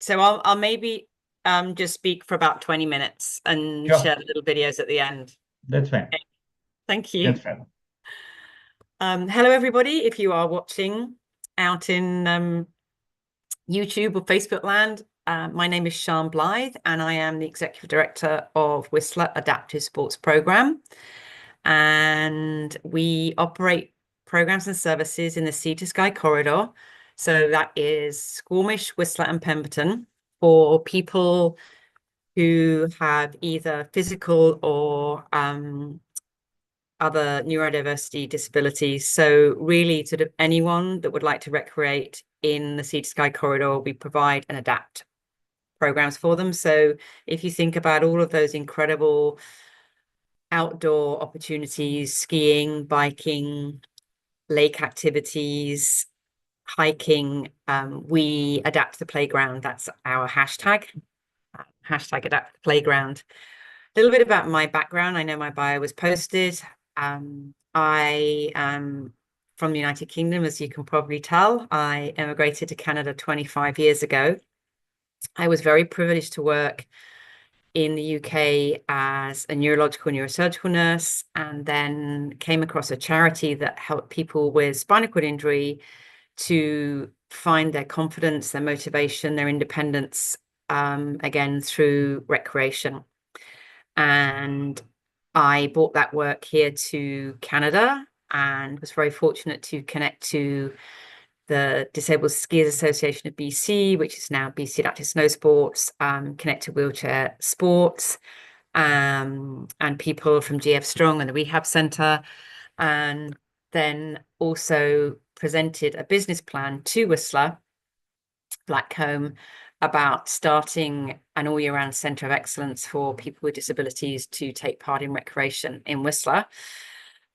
So I'll maybe just speak for about 20 minutes and Sure, share the little videos at the end. that's fine. Okay, thank That's you. fine. Hello, everybody. If you are watching out in YouTube or Facebook land, my name is Sian Blythe, and I am the Executive Director of Whistler Adaptive Sports Program. And we operate programs and services in the Sea to Sky corridor. So that is Squamish, Whistler, and Pemberton for people who have either physical or other neurodiversity disabilities. So really sort of anyone that would like to recreate in the Sea to Sky corridor, we provide and adapt programs for them. So if you think about all of those incredible outdoor opportunities, skiing, biking, lake activities, hiking, we adapt the playground. That's our hashtag adapt the playground. A little bit about my background. I know my bio was posted. I am from the United Kingdom, as you can probably tell. I emigrated to Canada 25 years ago. I was very privileged to work in the UK as a neurological neurosurgical nurse, and then came across a charity that helped people with spinal cord injury to find their confidence, their motivation, their independence, again through recreation. And I brought that work here to Canada and was very fortunate to connect to the Disabled Skiers Association of BC, which is now BC Adaptive Snow Sports, Connect to Wheelchair Sports, and people from GF Strong and the Rehab Centre, and then also presented a business plan to Whistler Blackcomb about starting an all-year-round centre of excellence for people with disabilities to take part in recreation in Whistler.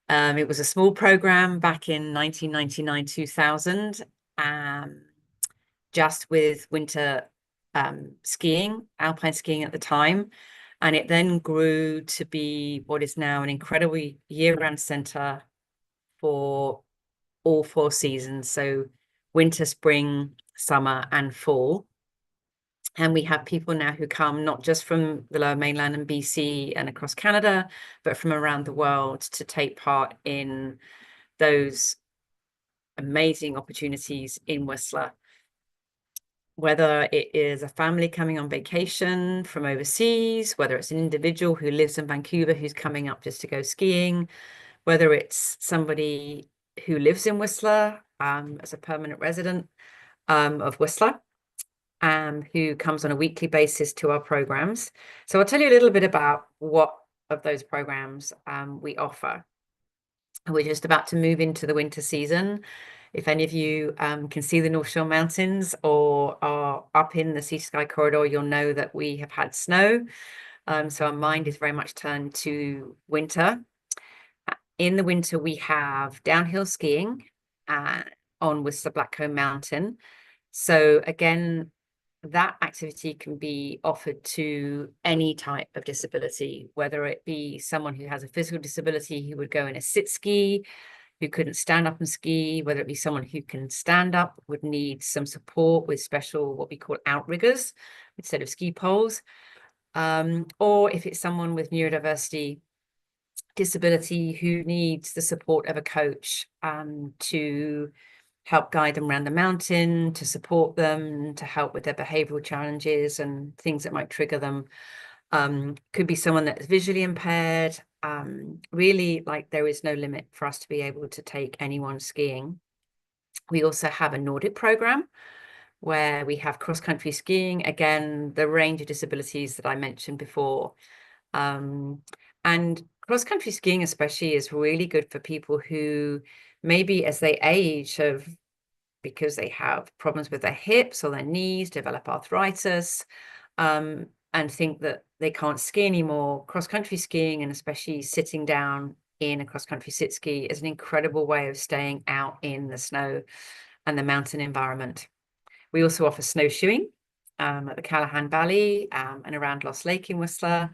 It was a small program back in 1999, 2000, just with winter skiing, alpine skiing at the time. And it then grew to be what is now an incredibly year-round centre for all four seasons. So winter, spring, summer, and fall. And we have people now who come not just from the Lower Mainland and BC and across Canada, but from around the world to take part in those amazing opportunities in Whistler. Whether it is a family coming on vacation from overseas, whether it's an individual who lives in Vancouver who's coming up just to go skiing, whether it's somebody who lives in Whistler as a permanent resident of Whistler, who comes on a weekly basis to our programs. So I'll tell you a little bit about what of those programs we offer. We're just about to move into the winter season. If any of you can see the North Shore Mountains or are up in the Sea to Sky corridor, you'll know that we have had snow. So our mind is very much turned to winter. In the winter, we have downhill skiing on Whistler Blackcomb Mountain. So again, that activity can be offered to any type of disability, whether it be someone who has a physical disability who would go in a sit ski, who couldn't stand up and ski, whether it be someone who can stand up, would need some support with special, what we call outriggers instead of ski poles, or if it's someone with neurodiversity disability who needs the support of a coach to help guide them around the mountain, to support them, to help with their behavioral challenges and things that might trigger them. Could be someone that's visually impaired. Really, like, there is no limit for us to be able to take anyone skiing. We also have a Nordic program where we have cross-country skiing, again, the range of disabilities that I mentioned before. And cross-country skiing especially is really good for people who maybe as they age because they have problems with their hips or their knees, develop arthritis, and think that they can't ski anymore. Cross-country skiing, and especially sitting down in a cross-country sit ski, is an incredible way of staying out in the snow and the mountain environment. We also offer snowshoeing at the Callahan Valley and around Lost Lake in Whistler.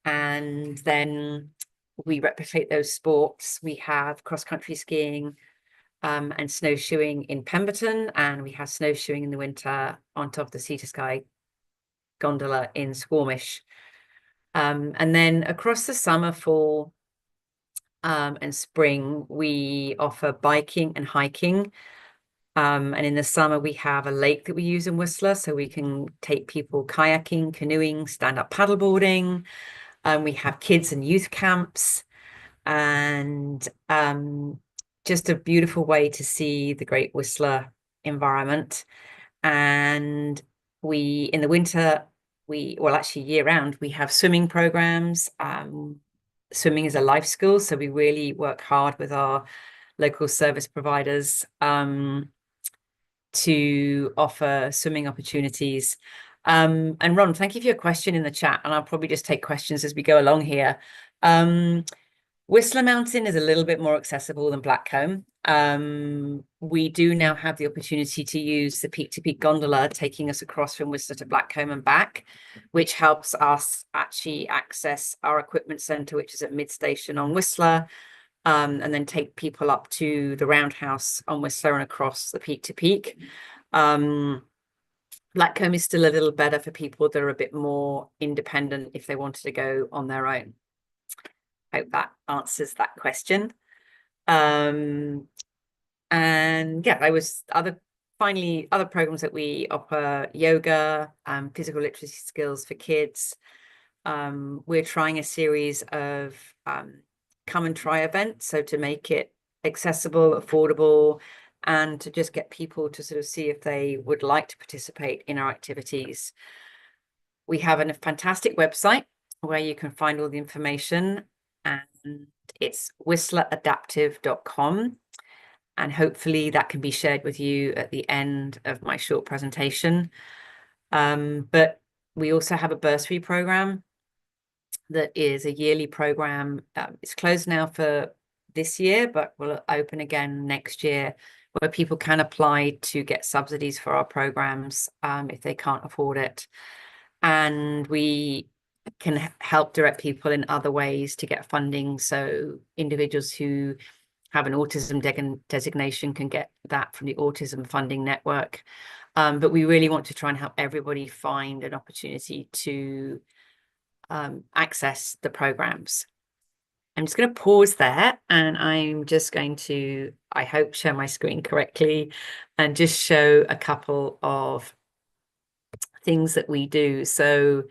And then we replicate those sports. We have cross-country skiing and snowshoeing in Pemberton, and we have snowshoeing in the winter on top of the Sea to Sky gondola in Squamish. And then across the summer, fall, and spring, we offer biking and hiking. And in the summer, we have a lake that we use in Whistler, so we can take people kayaking, canoeing, stand-up paddleboarding. We have kids and youth camps, and just a beautiful way to see the Great Whistler environment. And we, in the winter, well, actually year round, we have swimming programs. Swimming is a life skill, so we really work hard with our local service providers to offer swimming opportunities. And Ron, thank you for your question in the chat, and I'll probably just take questions as we go along here. Whistler Mountain is a little bit more accessible than Blackcomb. We do now have the opportunity to use the peak-to-peak gondola taking us across from Whistler to Blackcomb and back, which helps us actually access our equipment centre, which is at mid-station on Whistler, and then take people up to the roundhouse on Whistler and across the peak-to-peak. Blackcomb is still a little better for people that are a bit more independent if they wanted to go on their own. Hope that answers that question. And yeah, other programs that we offer: yoga, physical literacy skills for kids. We're trying a series of come and try events, so to make it accessible, affordable, and to just get people to sort of see if they would like to participate in our activities. We have a fantastic website where you can find all the information, and it's whistleradaptive.com, and hopefully that can be shared with you at the end of my short presentation. But we also have a bursary program that is a yearly program. It's closed now for this year, but will open again next year, where people can apply to get subsidies for our programs if they can't afford it. And we can help direct people in other ways to get funding. So individuals who have an autism designation can get that from the Autism Funding Network. But we really want to try and help everybody find an opportunity to access the programs. I'm just going to pause there, and I'm just going to, I hope, share my screen correctly and just show a couple of things that we do. So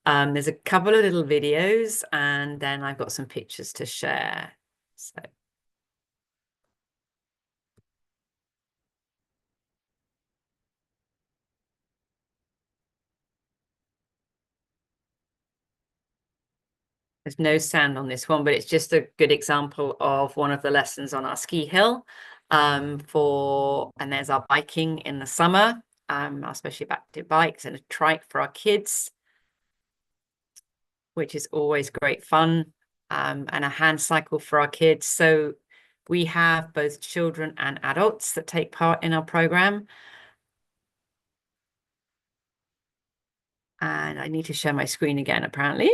there's a couple of little videos, and then I've got some pictures to share. So there's no sound on this one, but it's just a good example of one of the lessons on our ski hill. And there's our biking in the summer, our specially adapted bikes, and a trike for our kids, which is always great fun, and a hand cycle for our kids. So we have both children and adults that take part in our program. And I need to share my screen again, apparently.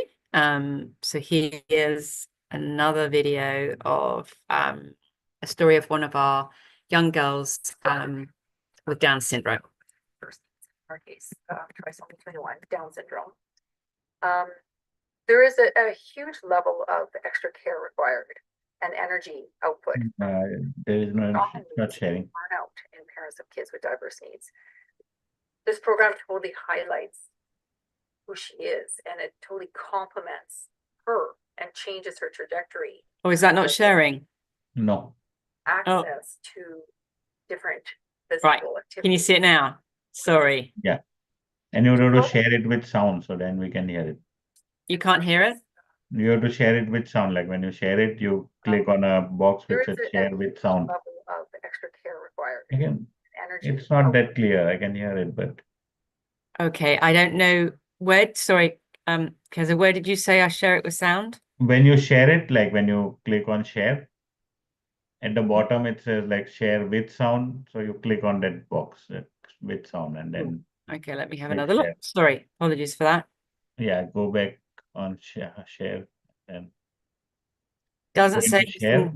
So here's another video of a story of one of our young girls with Down syndrome. First, in our case, trisomy 21, Down syndrome. There is a huge level of extra care required and energy output. There is not sharing. Burnout in parents of kids with diverse needs. This program totally highlights who she is, and it totally complements her and changes her trajectory. Oh, is that not sharing? No. Access to different physical activities. Can you see it now? Sorry. Yeah. And you have to share it with sound, so then we can hear it. You can't hear it? You have to share it with sound. Like when you share it, you click on a box which says share with sound. Level of extra care required. Again, energy. it's not that clear. I can hear it, but Okay, I don't know where. Sorry, because where did you say I share it with sound? when you share it, like when you click on share, at the bottom it says like share with sound. So you click on that box with sound, and then okay, let me have another look. Sorry, apologies for that. Yeah, go back on share and doesn't say share.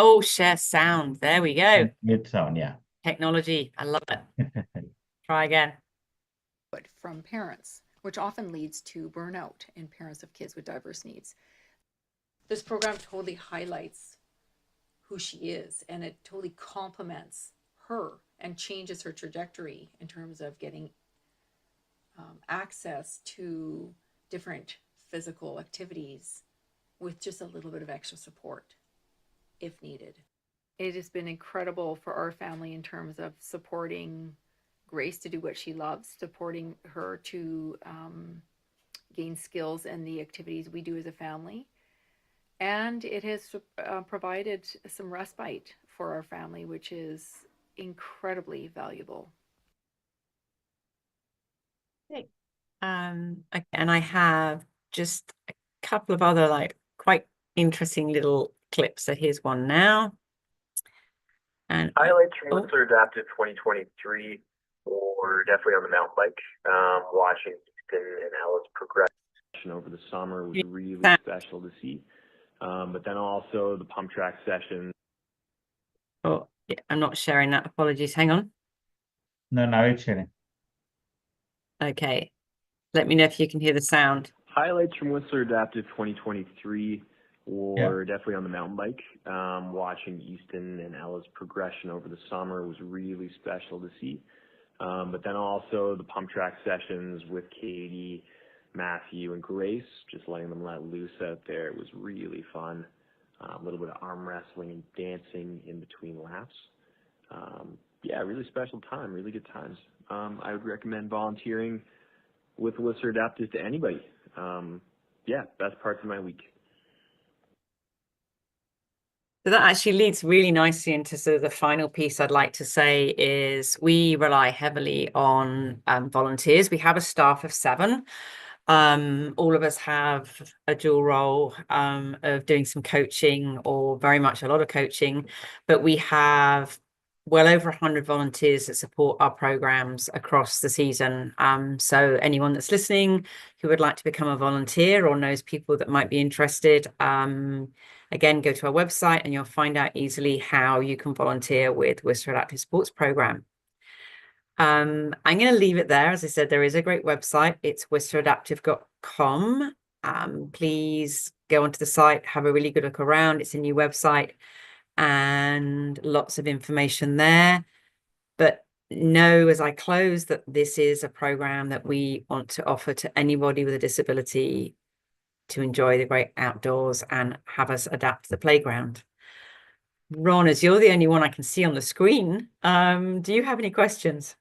Oh, share sound. There we go. With sound, yeah. Technology. I love it. Try again. From parents, which often leads to burnout in parents of kids with diverse needs. This program totally highlights who she is, and it totally complements her and changes her trajectory in terms of getting access to different physical activities with just a little bit of extra support if needed. It has been incredible for our family in terms of supporting Grace to do what she loves, supporting her to gain skills in the activities we do as a family. And it has provided some respite for our family, which is incredibly valuable. Okay. And I have just a couple of other like quite interesting little clips. So here's one now. And highlights from Whistler Adaptive 2023 were definitely on the mountain bike. Watching Easton and Ella's progression over the summer was really special to see. But then also the pump track session. Oh, yeah, I'm not sharing that. Apologies. Hang on. No, now it's sharing. Okay. Let me know if you can hear the sound. Highlights from Whistler Adaptive 2023 were definitely on the mountain bike. Watching Easton and Ella's progression over the summer was really special to see. But then also the pump track sessions with Katie, Matthew, and Grace, just letting them let loose out there. It was really fun. A little bit of arm wrestling and dancing in between laps. Yeah, really special time, really good times. I would recommend volunteering with Whistler Adaptive to anybody. Yeah, best parts of my week. So that actually leads really nicely into sort of the final piece I'd like to say is we rely heavily on volunteers. We have a staff of 7. All of us have a dual role of doing some coaching or very much a lot of coaching, but we have well over 100 volunteers that support our programs across the season. So anyone that's listening who would like to become a volunteer or knows people that might be interested, again, go to our website and you'll find out easily how you can volunteer with Whistler Adaptive Sports Program. I'm going to leave it there. As I said, there is a great website. It's whistleradaptive.com. Please go onto the site, have a really good look around. It's a new website and lots of information there. But know as I close that this is a program that we want to offer to anybody with a disability to enjoy the great outdoors and have us adapt to the playground. Ron, as you're the only one I can see on the screen, do you have any questions?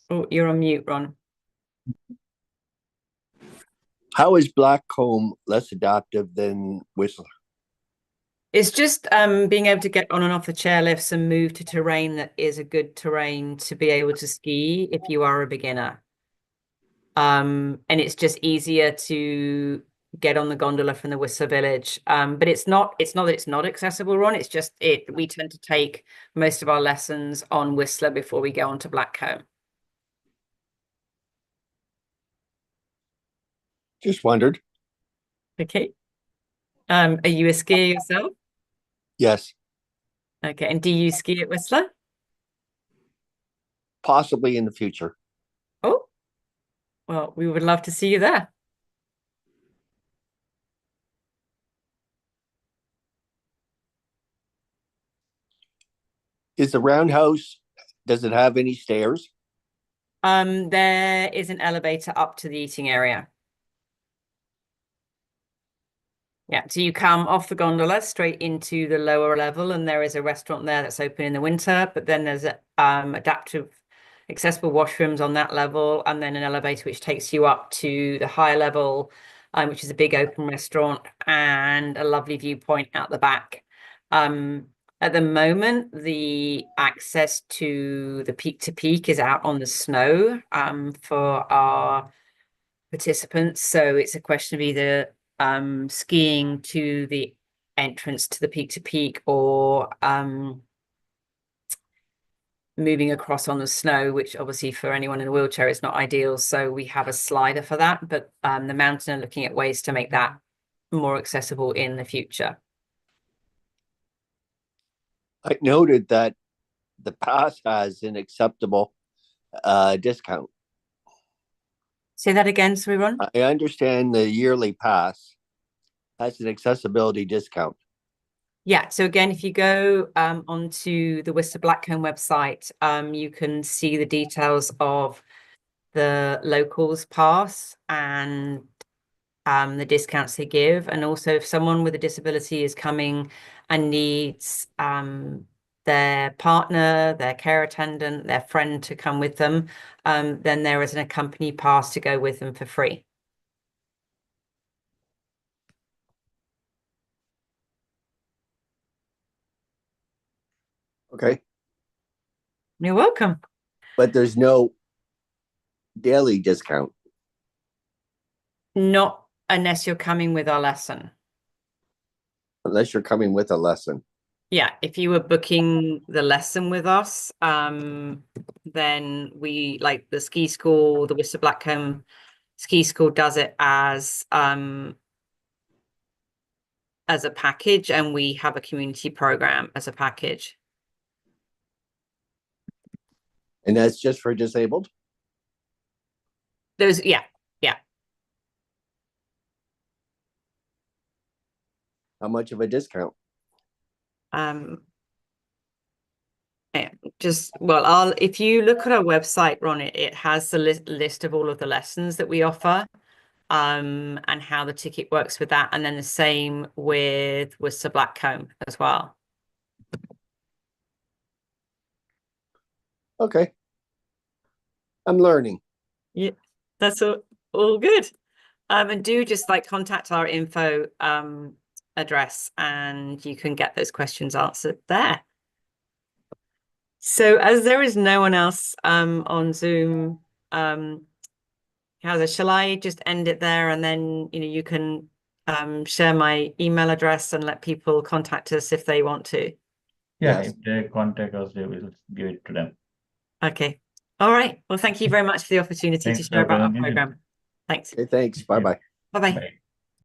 Oh, you're on mute, Ron. How is Blackcomb less adaptive than Whistler? It's just being able to get on and off the chairlifts and move to terrain that is a good terrain to be able to ski if you are a beginner. And it's just easier to get on the gondola from the Whistler Village. But it's not that it's not accessible, Ron. It's just we tend to take most of our lessons on Whistler before we go on to Blackcomb. Just wondered. Okay. Are you a skier yourself? Yes, Okay. And do you ski at Whistler? possibly in the future. Oh, well, we would love to see you there. Is the roundhouse, does it have any stairs? There is an elevator up to the eating area. Yeah, so you come off the gondola straight into the lower level, and there is a restaurant there that's open in the winter, but then there's adaptive accessible washrooms on that level, and then an elevator which takes you up to the higher level, which is a big open restaurant and a lovely viewpoint out the back. At the moment, the access to the peak to peak is out on the snow for our participants. So it's a question of either skiing to the entrance to the peak to peak or moving across on the snow, which obviously for anyone in a wheelchair is not ideal. So we have a slider for that, but the mountain are looking at ways to make that more accessible in the future. I noted that the pass has an acceptable discount. Say that again, sorry, Ron. I understand the yearly pass has an accessibility discount. Yeah, so again, if you go onto the Whistler Blackcomb website, you can see the details of the locals pass and the discounts they give. And also if someone with a disability is coming and needs their partner, their care attendant, their friend to come with them, then there is an accompany pass to go with them for free. Okay. You're welcome. But there's no daily discount. Not unless you're coming with our lesson. Unless you're coming with a lesson. Yeah, if you were booking the lesson with us, then we, like the ski school, the Whistler Blackcomb ski school does it as a package, and we have a community program as a package. And that's just for disabled? Those, yeah. How much of a discount? Well, if you look at our website, Ron, it has the list of all of the lessons that we offer, and how the ticket works with that, and then the same with Whistler Blackcomb as well. Okay. I'm learning. Yeah, that's all good. And do just like contact our info address, and you can get those questions answered there. So as there is no one else on Zoom, shall I just end it there, and then you can share my email address and let people contact us if they want to. Yeah, Yes. if they contact us, we will give it to them. Okay. All right. Well, thank you very much for the opportunity Thanks to share for about our presenting it. program. Thanks. Okay, thanks. Bye-bye. Bye-bye. Bye.